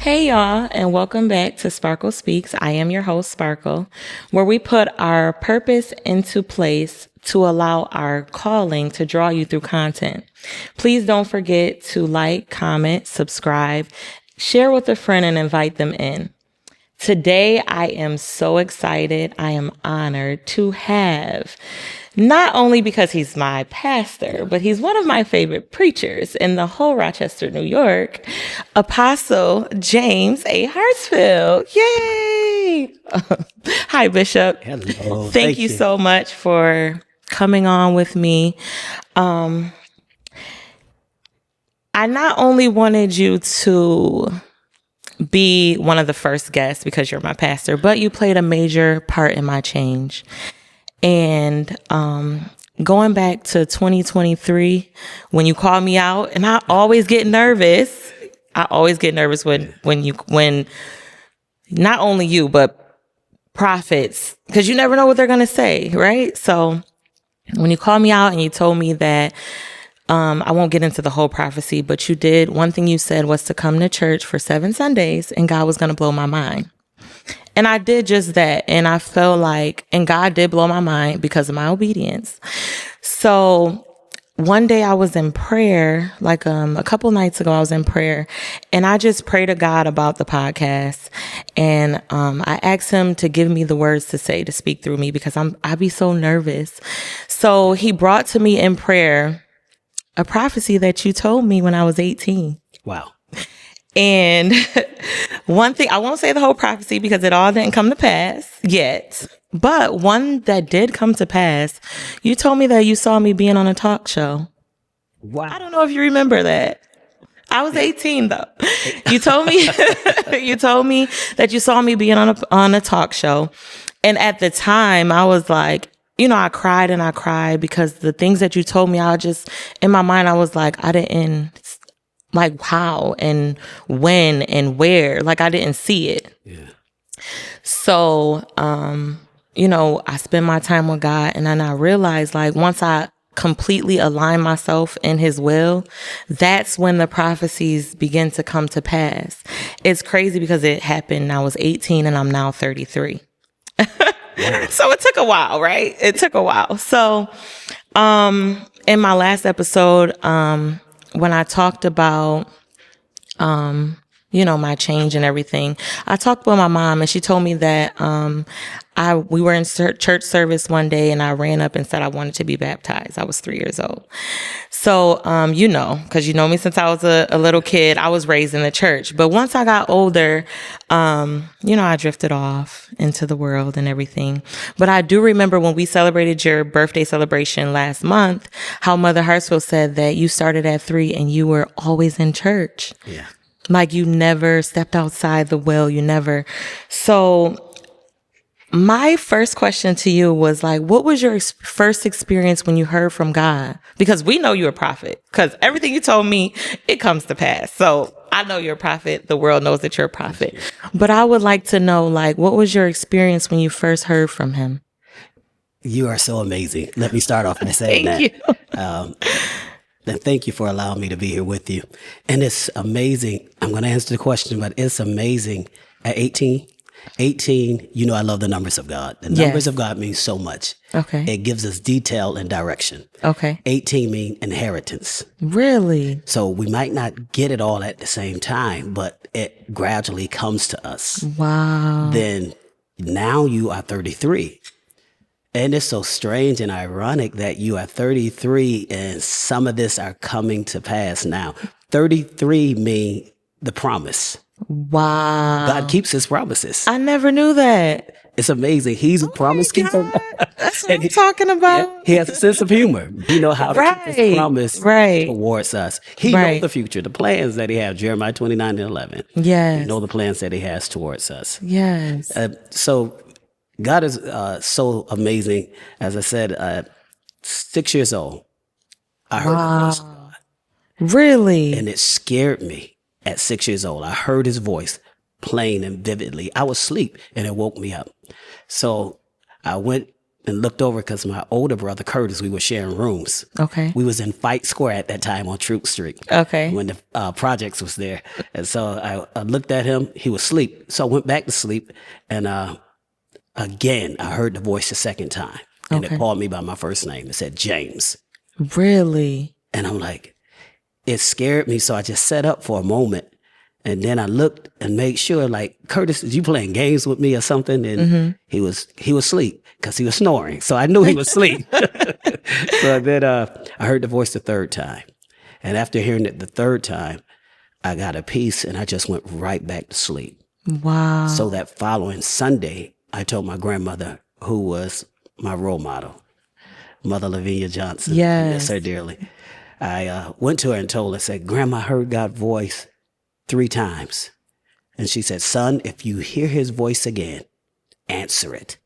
Hey y'all, and welcome back to Sparkle Speaks. I am your host, Sparkle, where we put our purpose into place to allow our calling to draw you through content. Please don't forget to like, comment, subscribe, share with a friend, and invite them in. Today, I am so excited. I am honored to have, not only because he's my pastor, but he's one of my favorite preachers in the whole Rochester, New York, Apostle James A. Hartsfield. Yay! Hi, Bishop. Hello. Thank you so much for coming on with me. I not only wanted you to be one of the first guests because you're my pastor, but you played a major part in my change. And going back to 2023, when you called me out, and I always get nervous. I always get nervous when not only you, but prophets, because you never know what they're going to say, right? So when you called me out and you told me that I won't get into the whole prophecy, but you did. One thing you said was to come to church for 7 Sundays and God was going to blow my mind. And I did just that. And I felt like, and God did blow my mind because of my obedience. So one day I was in prayer, like a couple nights ago, I was in prayer and I just prayed to God about the podcast. And I asked him to give me the words to say, to speak through me, because I'd be so nervous. So he brought to me in prayer a prophecy that you told me when I was 18. Wow. And one thing, I won't say the whole prophecy because it all didn't come to pass yet. But one that did come to pass, you told me that you saw me being on a talk show. Wow. I don't know if you remember that. I was 18 though. You told me, you told me that you saw me being on a talk show. And at the time I was like, I cried and I cried because the things that you told me, in my mind, I was like, I didn't, like how and when and where, like I didn't see it. Yeah. So, I spend my time with God and then I realized like once I completely align myself in his will, that's when the prophecies begin to come to pass. It's crazy because it happened when I was 18 and I'm now 33. Wow. So it took a while, right? It took a while. So, in my last episode, when I talked about, my change and everything, I talked with my mom and she told me that, we were in church service one day and I ran up and said I wanted to be baptized. I was 3 years old. So, cause you know me since I was a little kid, I was raised in the church. But once I got older, I drifted off into the world and everything. But I do remember when we celebrated your birthday celebration last month, how Mother Hartsfield said that you started at 3 and you were always in church. Yeah. Like you never stepped outside the will, you never. So my first question to you was like, what was your first experience when you heard from God? Because we know you're a prophet, because everything you told me, it comes to pass. So I know you're a prophet. The world knows that you're a prophet. But I would like to know, like, what was your experience when you first heard from him? You are so amazing. Let me start off by saying Thank that. you. And thank you for allowing me to be here with you. And it's amazing. I'm going to answer the question, but it's amazing. At 18, I love the numbers of God. The numbers of God mean so much. Okay. It gives us detail and direction. Okay. 18 mean inheritance. Really? So we might not get it all at the same time, but it gradually comes to us. Wow. Then now you are 33. And it's so strange and ironic that you are 33 and some of this are coming to pass now. 33 mean the promise. Wow. God keeps his promises. I never knew that. It's amazing. He's a promise keeper. That's what I'm talking about. Yeah, he has a sense of humor. He knows how to keep his promise towards us. He knows the future, the plans that he has. Jeremiah 29:11. Yes. You know the plans that he has towards us. Yes. So God is so amazing. As I said, 6 years old, I heard the voice of God. Really? And it scared me at 6 years old. I heard his voice plain and vividly. I was asleep and it woke me up. So I went and looked over because my older brother, Curtis, we were sharing rooms. Okay. We was in Fight Square at that time on Troop Street. Okay. When the projects was there. And so I looked at him. He was asleep. So I went back to sleep. And again, I heard the voice a second time. And it called me by my first name. It said, James. Really? And I'm like, it scared me. So I just sat up for a moment. And then I looked and made sure, like, Curtis, is you playing games with me or something? And he was asleep because he was snoring. So I knew he was asleep. So then I heard the voice the third time. And after hearing it the third time, I got a peace and I just went right back to sleep. Wow. So that following Sunday, I told my grandmother, who was my role model, Mother Lavinia Johnson. Yes. Miss her dearly. I went to her and told her, said, Grandma, I heard God's voice 3 times. And she said, son, if you hear his voice again, answer it.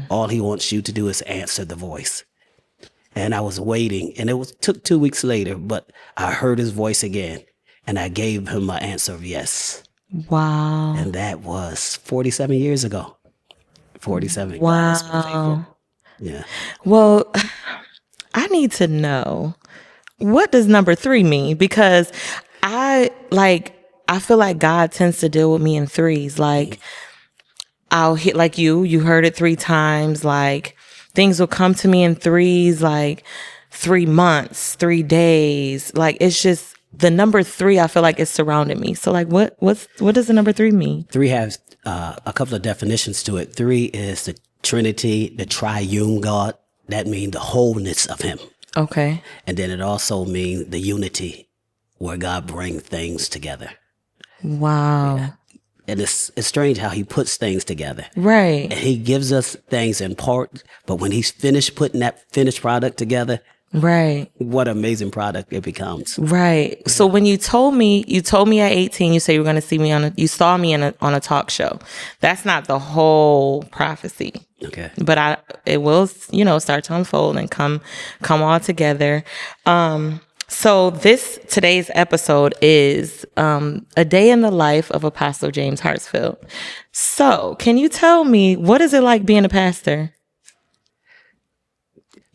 All he wants you to do is answer the voice. And I was waiting, and took 2 weeks later, but I heard his voice again, and I gave him my answer of yes. Wow. And that was 47 years ago. 47. Wow. God has been faithful. Yeah. Well, I need to know, what does number 3 mean? Because I feel like God tends to deal with me in 3s. Like, I'll hit, like you heard it 3 times. Like, things will come to me in 3s, like 3 months, 3 days. Like, it's just the number 3, I feel like it's surrounding me. So like, what does the number 3 mean? 3 has a couple of definitions to it. 3 is the Trinity, the triune God. That means the wholeness of him. Okay. And then it also means the unity where God brings things together. Wow. Yeah. And it's strange how he puts things together. Right. And he gives us things in part, but when he's finished putting that finished product together, right, what an amazing product it becomes. Right. Yeah. So when you told me at 18, you said you were going to see me you saw me on a talk show. That's not the whole prophecy. Okay. But it will, start to unfold and come all together. So today's episode is a day in the life of Apostle James Hartsfield. So can you tell me, what is it like being a pastor?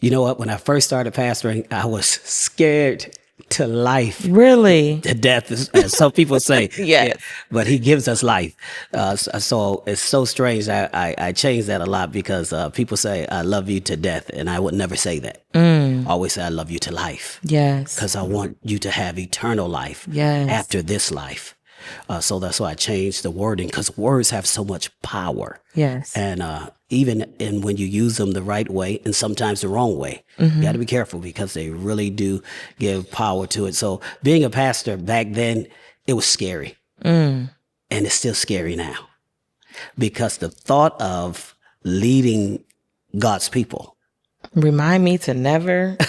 You know what? When I first started pastoring, I was scared to life. Really? To death, as some people say. Yes. Yeah, but he gives us life. So it's so strange. I changed that a lot because people say, I love you to death. And I would never say that. I always say, I love you to life. Yes. Because I want you to have eternal life. Yes. After this life. So that's why I changed the wording, because words have so much power. Yes. And even when you use them the right way and sometimes the wrong way, you got to be careful because they really do give power to it. So being a pastor back then, it was scary. And it's still scary now because the thought of leading God's people. Remind me to never. I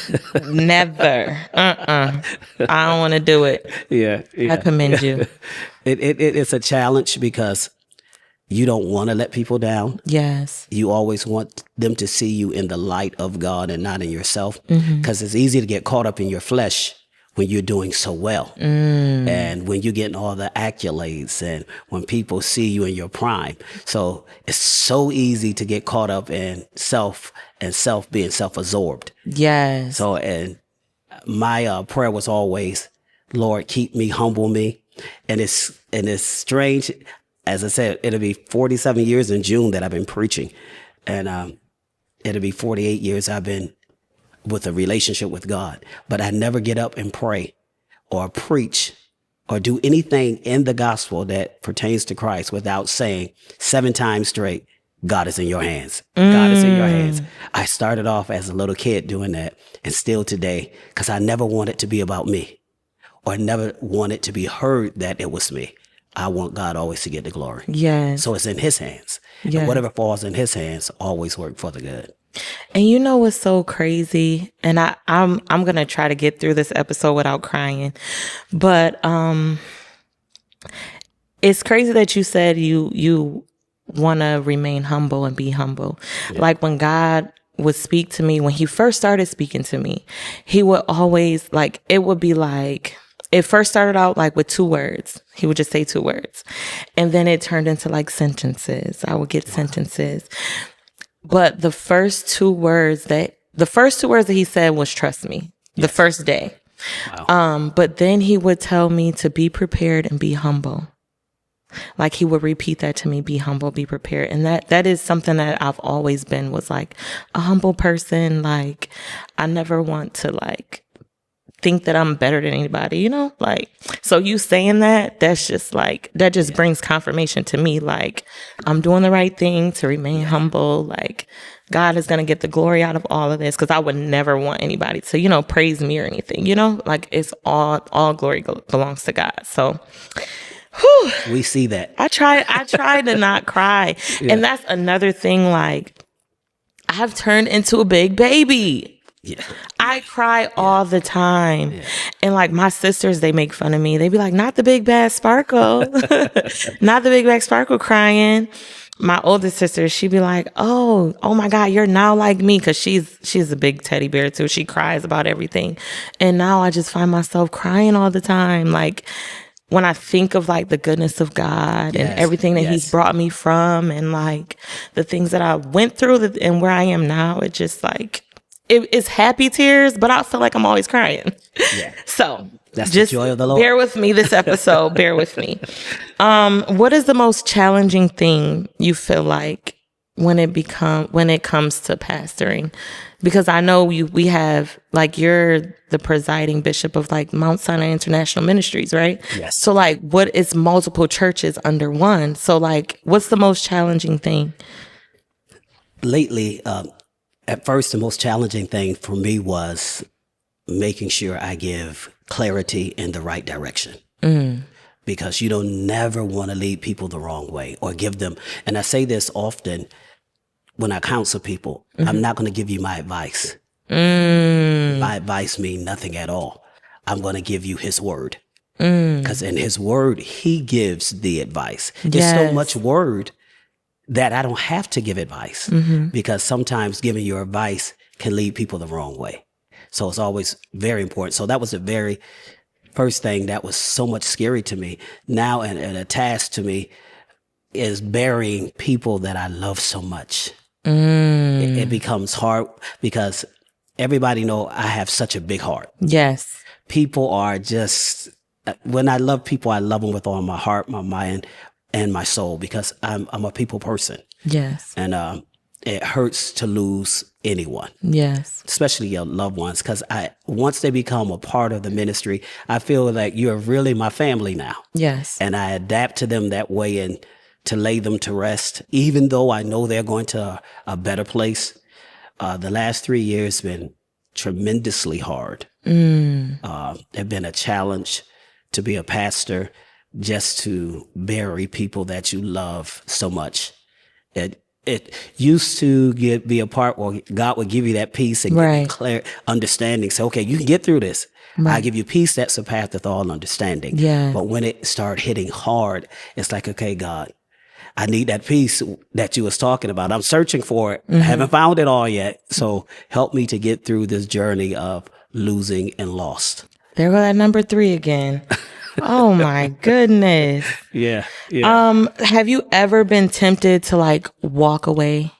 don't want to do it. Yeah. I commend you. It's a challenge because you don't want to let people down. Yes. You always want them to see you in the light of God and not in yourself, because it's easy to get caught up in your flesh when you're doing so well. And when you're getting all the accolades and when people see you in your prime. So it's so easy to get caught up in self being self-absorbed. Yes. So, and my prayer was always, Lord, keep me, humble me. And it's strange. As I said, it'll be 47 years in June that I've been preaching. And it'll be 48 years I've been with a relationship with God. But I never get up and pray or preach or do anything in the gospel that pertains to Christ without saying 7 times straight, God is in your hands. God is in your hands. I started off as a little kid doing that, and still today, because I never want it to be about me or never want it to be heard that it was me. I want God always to get the glory. Yes. So it's in his hands. Yes. And whatever falls in his hands always work for the good. And you know what's so crazy? And I'm going to try to get through this episode without crying. But it's crazy that you said you want to remain humble and be humble. Yeah. Like when God would speak to me, when he first started speaking to me, he would always it would be like, it first started out with 2 words. He would just say 2 words. And then it turned into sentences. I would get sentences. But the first two words that he said was trust me. The first day. Wow. But then he would tell me to be prepared and be humble. Like he would repeat that to me, be humble, be prepared. And that is something that I've always been, was like a humble person. Like I never want to like think that I'm better than anybody, you know, like, so you saying that's just like, that just brings confirmation to me. Like I'm doing the right thing to remain humble. Like God is going to get the glory out of all of this. Cause I would never want anybody to, you know, praise me or anything, you know, like it's all glory belongs to God. So whew, We see that. I try to not cry. And that's another thing. Like I've turned into a big baby. Yeah. I cry all the time. Yeah. And like my sisters, they make fun of me. They be like, not the big bad Sparkle. Not the big bad Sparkle crying. My oldest sister, she'd be like, oh my God, you're now like me. Cause she's a big teddy bear too. She cries about everything. And now I just find myself crying all the time. Like when I think of like the goodness of God and everything that he's brought me from, and like the things that I went through and where I am now, it just like, it's happy tears, but I feel like I'm always crying. Yeah. So that's just the joy of the Lord. Bear with me this episode. Bear with me. What is the most challenging thing you feel like when it comes to pastoring? Because I know we have, like, you're the presiding bishop of like Mount Sinai International Ministries, right? Yes. So like, what is multiple churches under one? So like, what's the most challenging thing? Lately, at first, the most challenging thing for me was making sure I give clarity in the right direction. Because you don't never want to lead people the wrong way or give them. And I say this often when I counsel people, I'm not going to give you my advice. My advice means nothing at all. I'm going to give you his word. Because in his word, he gives the advice. There's so much word that I don't have to give advice, because sometimes giving your advice can lead people the wrong way. So it's always very important. So that was the very first thing that was so much scary to me. Now, and a task to me is burying people that I love so much. It becomes hard because everybody know I have such a big heart. Yes. People are just, when I love people, I love them with all my heart, my mind, and my soul, because I'm a people person. Yes. And it hurts to lose anyone. Yes. Especially your loved ones, because once they become a part of the ministry, I feel like you're really my family now. Yes. And I adapt to them that way, and to lay them to rest, even though I know they're going to a better place. The last 3 years been tremendously hard. It's been a challenge to be a pastor, just to bury people that you love so much. It used to be a part where God would give you that peace and give you clear understanding. Say, okay, you can get through this. I give you peace that surpasseth all understanding. Yeah. But when it started hitting hard, it's like, okay, God, I need that peace that you was talking about. I'm searching for it. I haven't found it all yet. So help me to get through this journey of losing and lost. There go that number 3 again. Oh my goodness. Yeah. Have you ever been tempted to like walk away?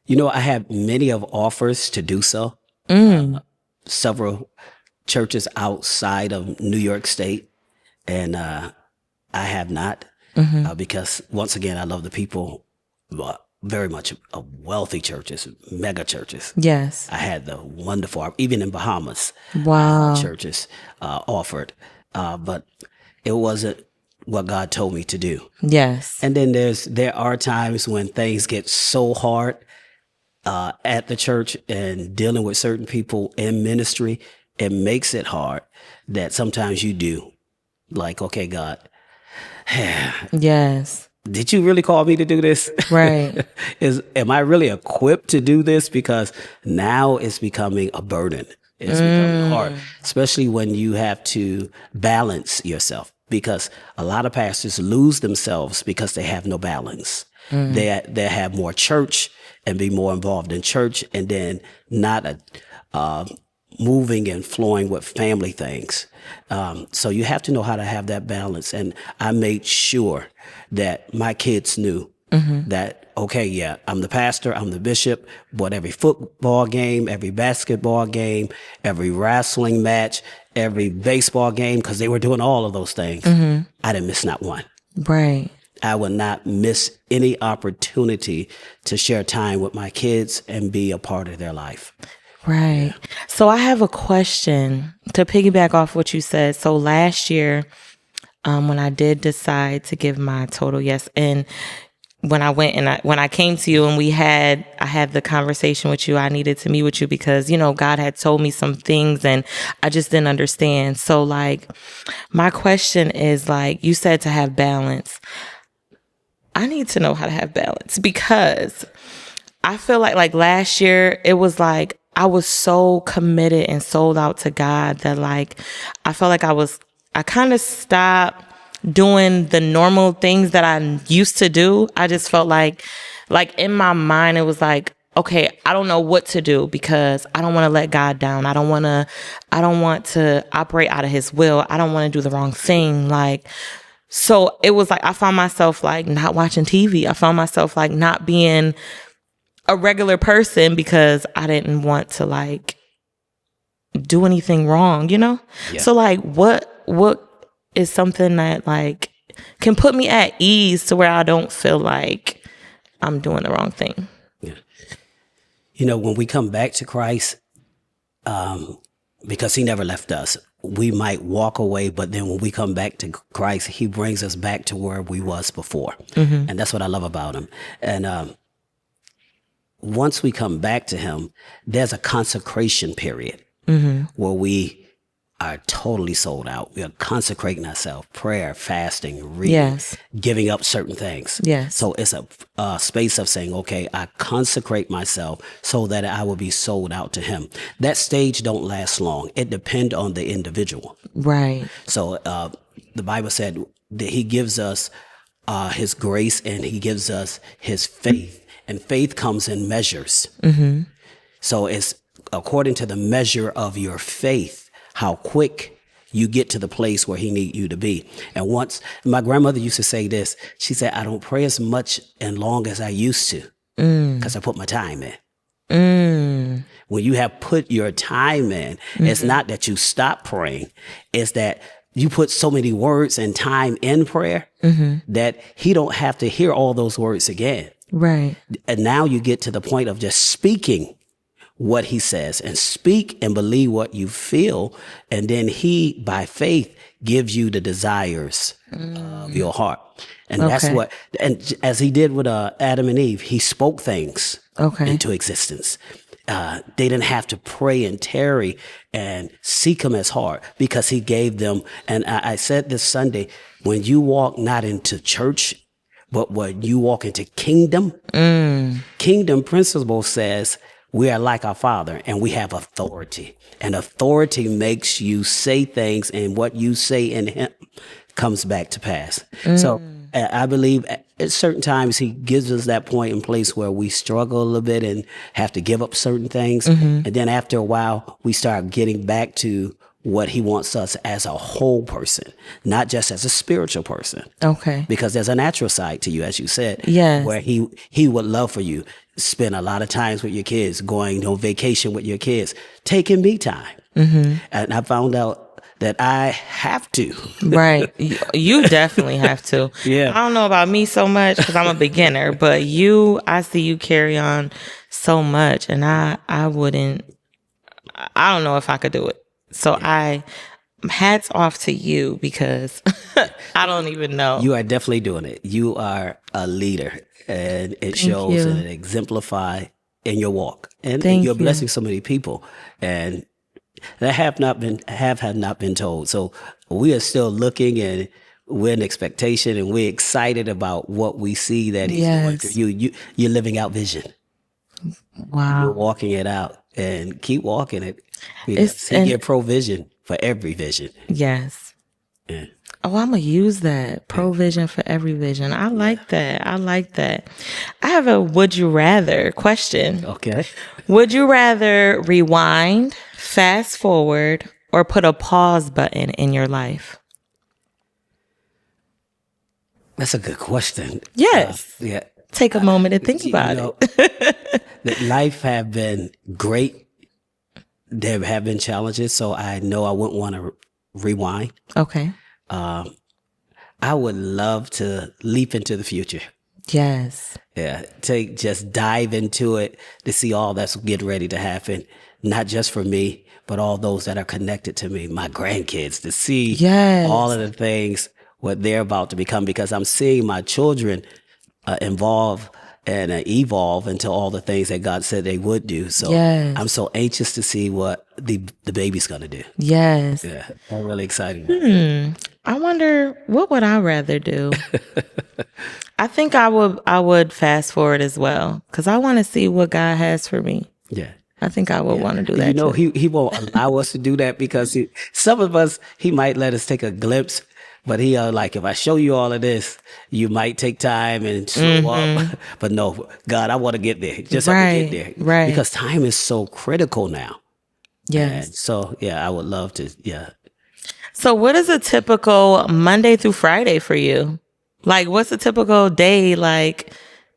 You know, I have many of offers to do so. Several churches outside of New York State, and I have not, because once again, I love the people very much. Wealthy churches, mega churches. Yes. I had the wonderful, even in Bahamas, churches offered, but it wasn't what God told me to do. Yes. And then there are times when things get so hard at the church and dealing with certain people in ministry, it makes it hard that sometimes you do. Like, okay, God. Yes. Did you really call me to do this? Right. Am I really equipped to do this? Because now it's becoming a burden. It's becoming hard, especially when you have to balance yourself, because a lot of pastors lose themselves because they have no balance. They have more church and be more involved in church, and then not moving and flowing with family things. So you have to know how to have that balance. And I made sure that my kids knew that, okay, yeah, I'm the pastor, I'm the bishop, but every football game, every basketball game, every wrestling match, every baseball game, because they were doing all of those things, I didn't miss not one. Right. I would not miss any opportunity to share time with my kids and be a part of their life. Right. So I have a question to piggyback off what you said. So last year, when I did decide to give my total yes, and when I went and when I came to you and I had the conversation with you, I needed to meet with you because, God had told me some things and I just didn't understand. So like, my question is like, you said to have balance. I need to know how to have balance because I feel like last year it was like I was so committed and sold out to God that like I felt like I kind of stopped doing the normal things that I used to do. I just felt like in my mind it was like, okay, I don't know what to do because I don't want to let God down. I don't want to operate out of his will. I don't want to do the wrong thing. So it was like I found myself like not watching TV. I found myself like not being a regular person because I didn't want to like do anything wrong, Yeah. So like what is something that like can put me at ease to where I don't feel like I'm doing the wrong thing? Yeah. When we come back to Christ, because he never left us, we might walk away, but then when we come back to Christ, he brings us back to where we was before. And that's what I love about him. And once we come back to him, there's a consecration period where we are totally sold out. We are consecrating ourselves, prayer, fasting, reading, giving up certain things. Yes. So it's a space of saying, okay, I consecrate myself so that I will be sold out to him. That stage don't last long. It depends on the individual. Right. So the Bible said that he gives us his grace and he gives us his faith. And faith comes in measures. So it's according to the measure of your faith, how quick you get to the place where he need you to be. And once my grandmother used to say this, she said, I don't pray as much and long as I used to because I put my time in. When you have put your time in, it's not that you stop praying. It's that you put so many words and time in prayer that he don't have to hear all those words again. Right. And now you get to the point of just speaking what he says and speak and believe what you feel. And then he, by faith, gives you the desires of your heart. And that's what, and as he did with Adam and Eve, he spoke things into existence. They didn't have to pray and tarry and seek him as hard because he gave them. And I said this Sunday, when you walk not into church, but when you walk into kingdom, kingdom principle says, we are like our Father and we have authority. And authority makes you say things, and what you say in him comes back to pass. So I believe at certain times he gives us that point in place where we struggle a little bit and have to give up certain things. And then after a while, we start getting back to what he wants us as a whole person, not just as a spiritual person. Okay. Because there's a natural side to you, as you said, where he would love for you spend a lot of times with your kids, going on vacation with your kids, taking me time. And I found out that I have to. Right. You definitely have to. Yeah. I don't know about me so much because I'm a beginner, but I see you carry on so much, and I don't know if I could do it. So hats off to you because I don't even know. You are definitely doing it. You are a leader, and it shows and it exemplifies in your walk. And you're blessing so many people, and that have not been told. So we are still looking, and we're in expectation, and we're excited about what we see that he's doing through you. You're living out vision. Wow. You're walking it out, and keep walking it. He get provision for every vision. Yes. Yeah. Oh, I'm going to use that. Provision for every vision. I like that. I like that. I have a would you rather question. Okay. Would you rather rewind, fast forward, or put a pause button in your life? That's a good question. Yes. Yeah. take a moment and think about it. That life have been great. There have been challenges, so I know I wouldn't want to rewind. Okay. I would love to leap into the future. Yes. Yeah, just dive into it to see all that's getting ready to happen, not just for me, but all those that are connected to me, my grandkids, to see all of the things what they're about to become, because I'm seeing my children involve and evolve into all the things that God said they would do. So I'm so anxious to see what the baby's going to do. Yes. Yeah, I'm really excited. I wonder, what would I rather do? I think I would fast forward as well, because I want to see what God has for me. Yeah. I think I would want to do that. He won't allow us to do that, because some of us, he might let us take a glimpse, but he like, if I show you all of this, you might take time and slow up. But no, God, I want to get there. Just have to get there. Right. Because time is so critical now. Yes. And so, yeah, I would love to. Yeah. So what is a typical Monday through Friday for you? Like, what's a typical day like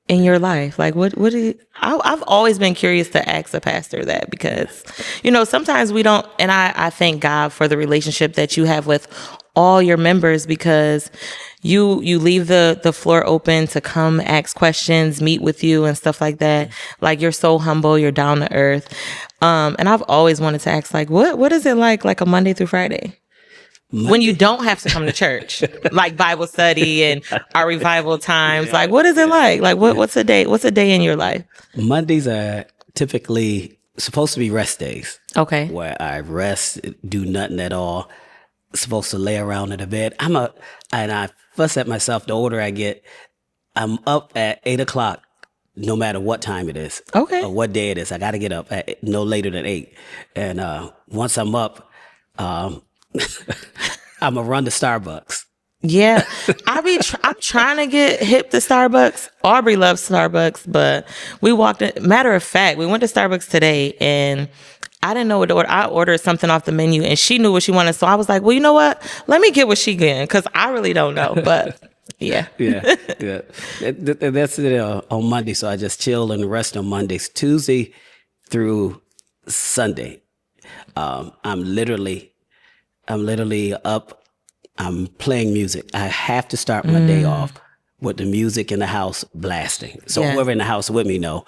in your life? Like, what do you, I've always been curious to ask a pastor that, because, sometimes we don't, and I thank God for the relationship that you have with all your members, because you leave the floor open to come ask questions, meet with you and stuff like that. Like, you're so humble, you're down to earth. And I've always wanted to ask, like, what is it like a Monday through Friday? When you don't have to come to church, like Bible study and our revival times, like, what is it like? Like, what's a day in your life? Mondays are typically supposed to be rest days. Okay. Where I rest, do nothing at all. Supposed to lay around in the bed. And I fuss at myself the older I get. I'm up at 8:00, no matter what time it is. Okay. Or what day it is. I got to get up at no later than 8. And once I'm up, I'm gonna run to Starbucks. Yeah, I'm trying to get hip to Starbucks. Aubrey loves Starbucks, but we walked in. Matter of fact, we went to Starbucks today, and I didn't know what to order. I ordered something off the menu, and she knew what she wanted. So I was like, well, you know what? Let me get what she getting, because I really don't know. But yeah. Yeah. That's it on Monday. So I just chill and rest on Mondays. Tuesday through Sunday, I'm literally up. I'm playing music. I have to start my day off with the music in the house blasting. So whoever in the house with me know,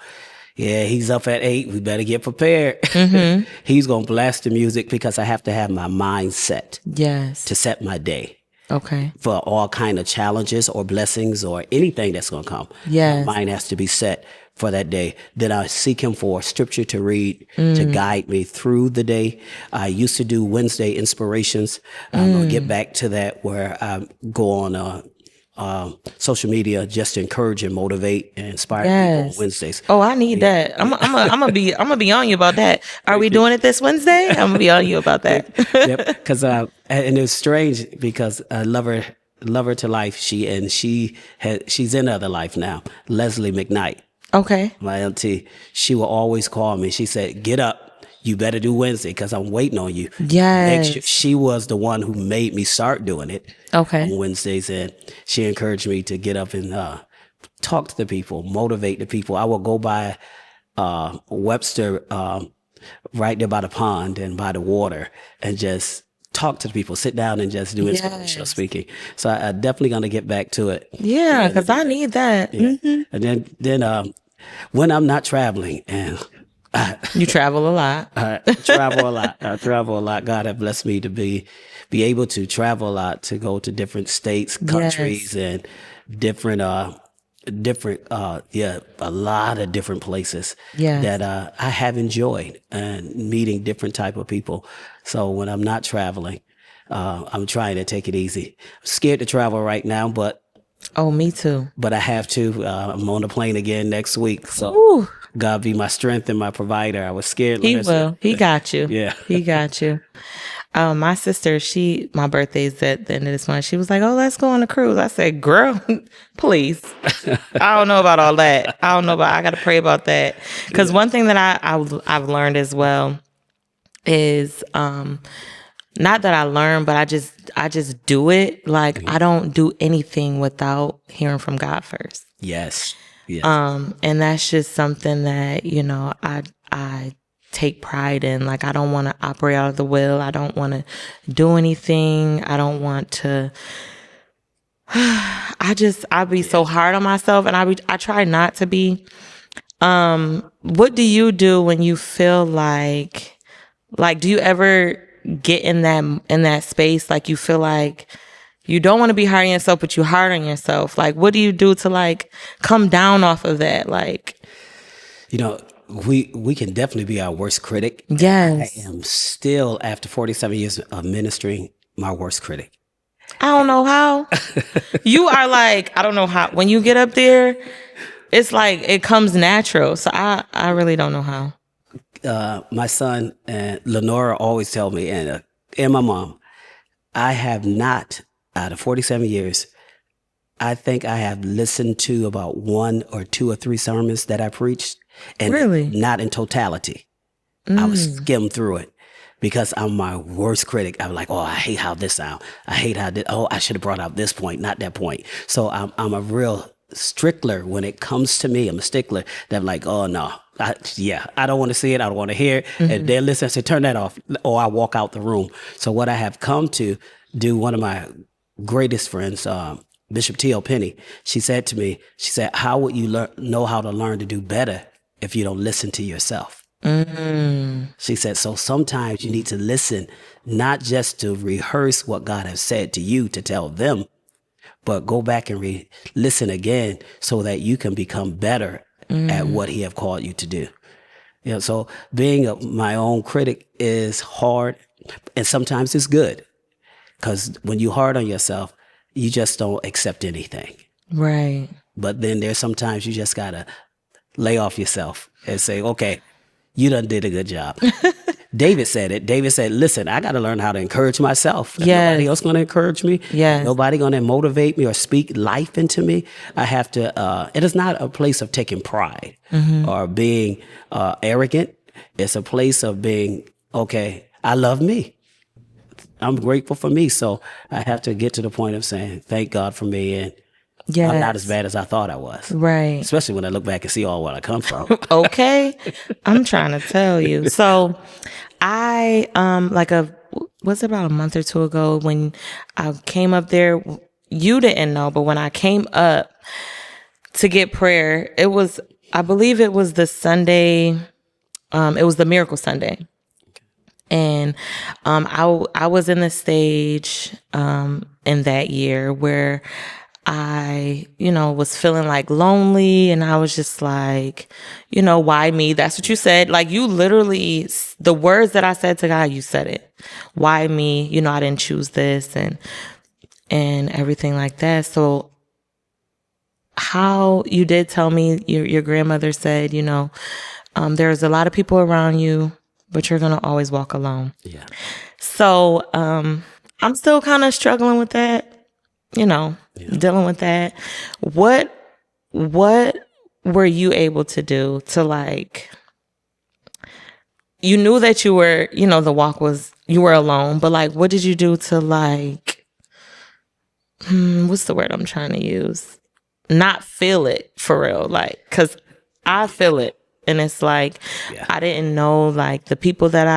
he's up at 8. We better get prepared. He's going to blast the music, because I have to have my mind set. Yes. To set my day. Okay. For all kind of challenges or blessings or anything that's going to come. Yes. My mind has to be set for that day. Then I seek him for scripture to read, to guide me through the day. I used to do Wednesday inspirations. I'm going to get back to that, where I go on social media just to encourage and motivate and inspire people on Wednesdays. Oh, I need that. I'm gonna be on you about that. Are we doing it this Wednesday? I'm gonna be on you about that. Yep. Because and it's strange, because I love her to life. She's in other life now. Leslie McKnight. Okay. My auntie, she will always call me. She said, "Get up. You better do Wednesday, because I'm waiting on you." Yes. She was the one who made me start doing it. Okay. On Wednesdays, and she encouraged me to get up and talk to the people, motivate the people. I will go by Webster, right there by the pond and by the water, and just talk to the people, sit down and just do inspirational speaking. So I definitely going to get back to it. Yeah, because I need that. Yeah. And then when I'm not traveling, and you travel a lot. I travel a lot. God has blessed me to be able to travel a lot, to go to different states, countries, and different, a lot of different places that I have enjoyed, and meeting different type of people. So when I'm not traveling, I'm trying to take it easy. I'm scared to travel right now, but oh, me too. But I have to. I'm on the plane again next week, so God be my strength and my provider. I was scared. He will. He got you. Yeah, he got you. My sister, my birthday's at the end of this month. She was like, "Oh, let's go on a cruise." I said, "Girl, please." I don't know about all that. I got to pray about that, because one thing that I've learned as well is not that I learned, but I just do it. Like, I don't do anything without hearing from God first. Yes. Yes. And that's just something that, I take pride in. Like, I don't want to operate out of the will. I don't want to do anything. I don't want to, I be so hard on myself, and I try not to be. What do you do when you feel like, do you ever get in that space? Like, you feel like you don't want to be hard on yourself, but you're hard on yourself. Like, what do you do to like come down off of that? Like, You know, we can definitely be our worst critic. yes. I am still, after 47 years of ministering, my worst critic. I don't know how. You are like, I don't know how. When you get up there, it's like it comes natural. So I really don't know how. My son and Lenora always tell me, and my mom, I have not, out of 47 years, I think I have listened to about 1 or 2 or 3 sermons that I preached, and Really? not in totality. I would skim through it because I'm my worst critic. I'm like, oh, I hate how this sound. I hate how this. Oh, I should have brought out this point, not that point. So I'm a real stickler when it comes to me. I'm a stickler that I'm like, oh no, I don't want to see it. I don't want to hear it. And then listen, I say, turn that off, or I walk out the room. So what I have come to do, one of my greatest friends, Bishop T.L. Penny, she said to me, how would you know how to learn to do better if you don't listen to yourself? She said, so sometimes you need to listen, not just to rehearse what God has said to you to tell them, but go back and listen again so that you can become better at what he have called you to do. So being my own critic is hard, and sometimes it's good, because when you're hard on yourself, you just don't accept anything. Right. But then there's sometimes you just got to lay off yourself and say, okay, you done did a good job. David said it. David said, listen, I got to learn how to encourage myself. Yes. Nobody else going to encourage me. Yes. Nobody going to motivate me or speak life into me. I have to, it is not a place of taking pride or being arrogant. It's a place of being, okay, I love me. I'm grateful for me. So I have to get to the point of saying, thank God for me. And Yes. I'm not as bad as I thought I was. Right. Especially when I look back and see all where I come from. Okay. I'm trying to tell you. So I, was it about a month or 2 ago when I came up there? You didn't know, but when I came up to get prayer, I believe it was the Sunday, it was the Miracle Sunday. And I was in the stage in that year where I, was feeling like lonely, and I was just like, why me? That's what you said. Like, you literally, the words that I said to God, you said it. Why me? I didn't choose this and everything like that. So how you did tell me your grandmother said, there's a lot of people around you, but you're going to always walk alone. Yeah. So I'm still kind of struggling with that. Dealing with that. What were you able to do to, like, you knew that you were, the walk was, you were alone, but like, what did you do to, like, what's the word I'm trying to use? Not feel it for real. Like, 'cause I feel it. And it's like, I didn't know, like, the people that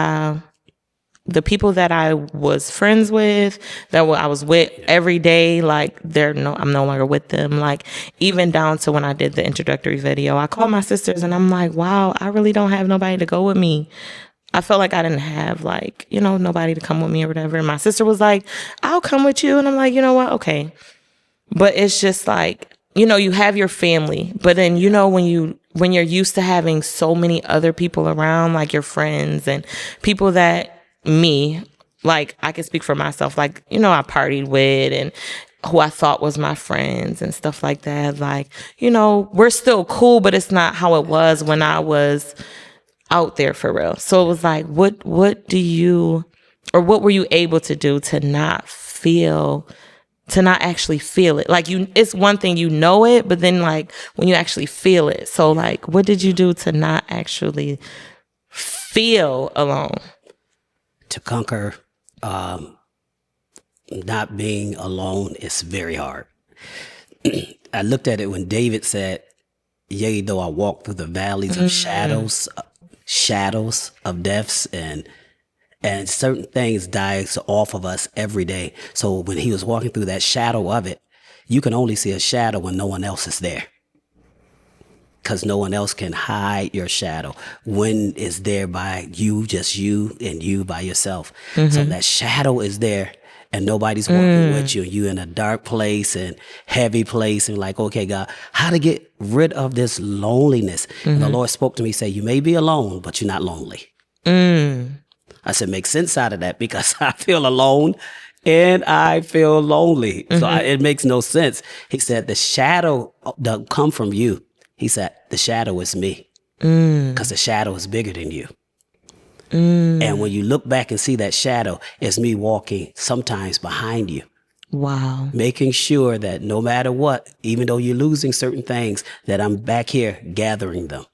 I was friends with, that I was with every day, like, I'm no longer with them. Like, even down to when I did the introductory video, I called my sisters and I'm like, wow, I really don't have nobody to go with me. I felt like I didn't have, like, nobody to come with me or whatever. And my sister was like, I'll come with you. And I'm like, you know what? Okay. But it's just like, you have your family, but then, when you're used to having so many other people around, like your friends and people that, me, like, I can speak for myself, like, I partied with and who I thought was my friends and stuff like that. Like, we're still cool, but it's not how it was when I was out there for real. So it was like, what were you able to do to not actually feel it? Like, it's one thing, it, but then, like, when you actually feel it. So, like, what did you do to not actually feel alone? To conquer not being alone is very hard. I looked at it when David said, Yea, though I walk through the valleys of shadows of deaths, and certain things dies off of us every day. So when he was walking through that shadow of it, you can only see a shadow when no one else is there. Because no one else can hide your shadow. When it's there by you, just you and you by yourself. So that shadow is there and nobody's walking with you. You in a dark place and heavy place and like, okay, God, how to get rid of this loneliness? And the Lord spoke to me, say, you may be alone, but you're not lonely. I said, make sense out of that because I feel alone and I feel lonely. So it makes no sense. He said, the shadow doesn't come from you. He said, the shadow is me because the shadow is bigger than you. And when you look back and see that shadow, it's me walking sometimes behind you. Wow. Making sure that no matter what, even though you're losing certain things, that I'm back here gathering them.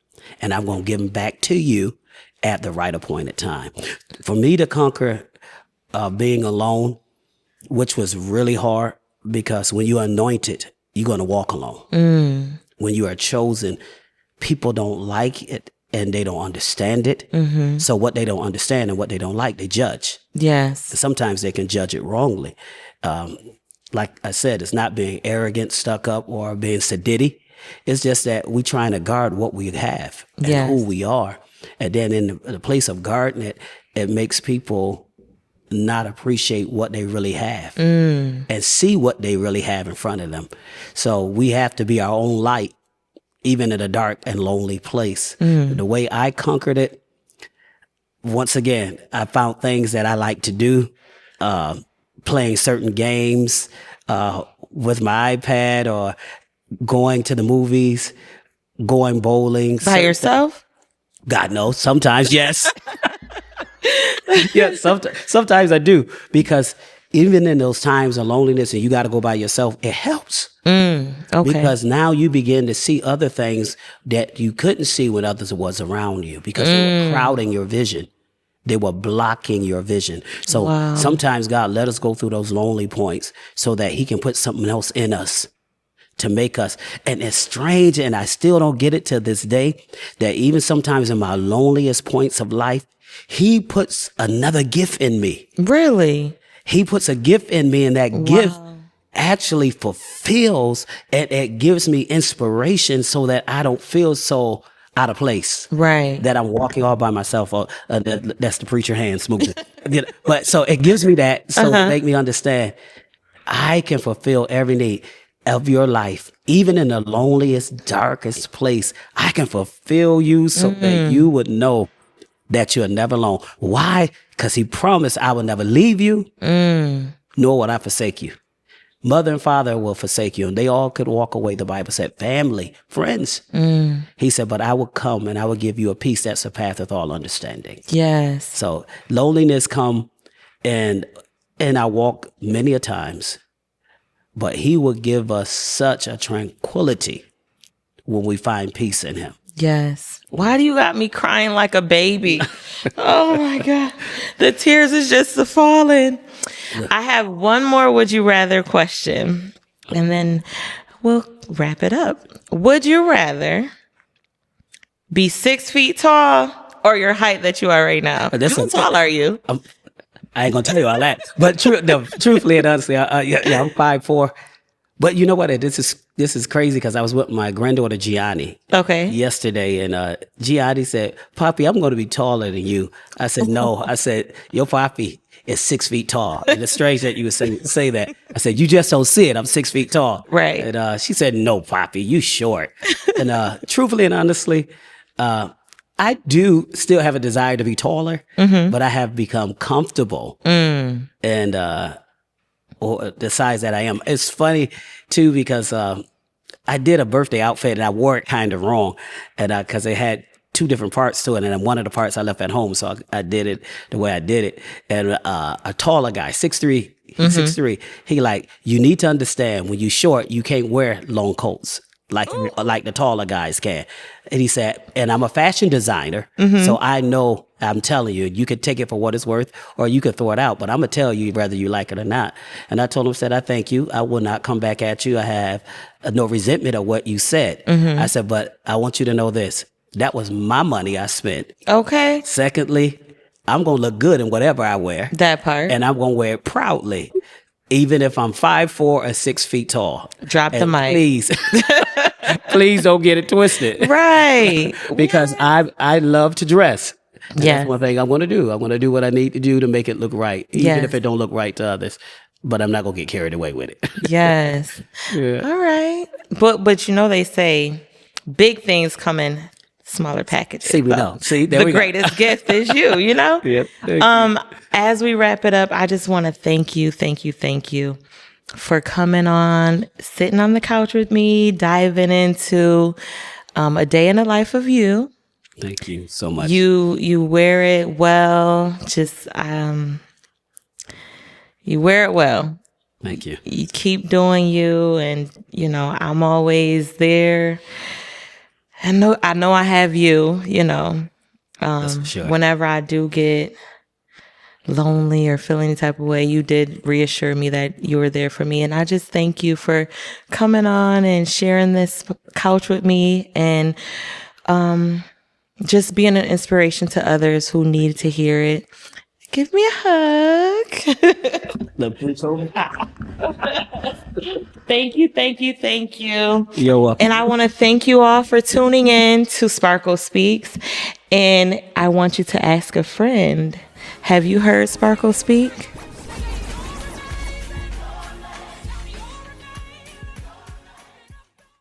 And I'm going to give them back to you at the right appointed time. For me to conquer being alone, which was really hard, because when you're anointed, you're going to walk alone. When you are chosen, people don't like it and they don't understand it. So what they don't understand and what they don't like, they judge. Yes. Sometimes they can judge it wrongly. Like I said, it's not being arrogant, stuck up, or being sedity. It's just that we're trying to guard what we have and who we are. And then in the place of guarding it, it makes people not appreciate what they really have and see what they really have in front of them. So we have to be our own light, even in a dark and lonely place. The way I conquered it, once again, I found things that I like to do, playing certain games with my iPad or going to the movies, going bowling. By yourself? God knows. Sometimes, yes. Yeah, sometimes I do, because even in those times of loneliness and you got to go by yourself, it helps. Okay. Because now you begin to see other things that you couldn't see when others was around you, because they were crowding your vision. They were blocking your vision. So sometimes God let us go through those lonely points so that he can put something else in us to make us. And it's strange, and I still don't get it to this day, that even sometimes in my loneliest points of life, he puts another gift in me. Really? He puts a gift in me, and that gift actually fulfills, and it gives me inspiration so that I don't feel so out of place. Right. That I'm walking all by myself. That's the preacher hand smoothing. But so it gives me that, so to make me understand I can fulfill every need of your life. Even in the loneliest, darkest place, I can fulfill you so that you would know that you're never alone. Why? Because he promised I will never leave you, nor will I forsake you. Mother and father will forsake you, and they all could walk away. The Bible said family, friends. He said, but I will come and I will give you a peace that surpasseth all understanding. Yes. So loneliness come, and I walk many a times, but he will give us such a tranquility when we find peace in him. Yes. Why do you got me crying like a baby? Oh my God. The tears is just falling. I have one more would you rather question, and then we'll wrap it up. Would you rather be 6 feet tall or your height that you are right now? How tall are you? I ain't gonna tell you all that, but truthfully and honestly, I'm 5'4". But you know what? This is crazy, because I was with my granddaughter Gianni yesterday, and Gianni said, "Papi, I'm going to be taller than you." I said, "No." I said, "Your papi is 6 feet tall." And it's strange that you would say that. I said, "You just don't see it. I'm 6 feet tall." Right. And she said, "No, papi, you short." And truthfully and honestly, I do still have a desire to be taller, but I have become comfortable and or the size that I am. It's funny too, because I did a birthday outfit and I wore it kind of wrong, and because it had two different parts to it, and then one of the parts I left at home, so I did it the way I did it. And a taller guy, 6'3", 6'3", he like, you need to understand, when you short, you can't wear long coats like the taller guys can. And he said, and I'm a fashion designer, so I know I'm telling you, you could take it for what it's worth, or you could throw it out. But I'm gonna tell you whether you like it or not. And I told him, said, I thank you. I will not come back at you. I have no resentment of what you said. I said, but I want you to know this. That was my money I spent. Okay. Secondly, I'm gonna look good in whatever I wear. That part. And I'm gonna wear it proudly, even if I'm 5'4" or 6 feet tall. Drop the And mic. please. Please don't get it twisted. Right. Because I love to dress. And Yes. That's one thing I'm going to do. I'm going to do what I need to do to make it look right, even Yes. if it don't look right to others. But I'm not going to get carried away with it. Yes. Yeah. All right. But you know, they say big things come in smaller packages. See, we So know. See, there the we go. greatest gift is you, you know? Yep. Thank you. As we wrap it up, I just want to thank you for coming on, sitting on the couch with me, diving into a day in the life of you. Thank you so much. You wear it well. Just you wear it well. Thank you. You keep doing you, and you know I'm always there. I know I have you. You know, That's for sure. whenever I do get lonely or feel any type of way, you did reassure me that you were there for me, and I just thank you for coming on and sharing this couch with me, and just being an inspiration to others who need to hear it. Give me a hug. Thank you. You're welcome. And I want to thank you all for tuning in to Sparkle Speaks. And I want you to ask a friend, have you heard Sparkle speak?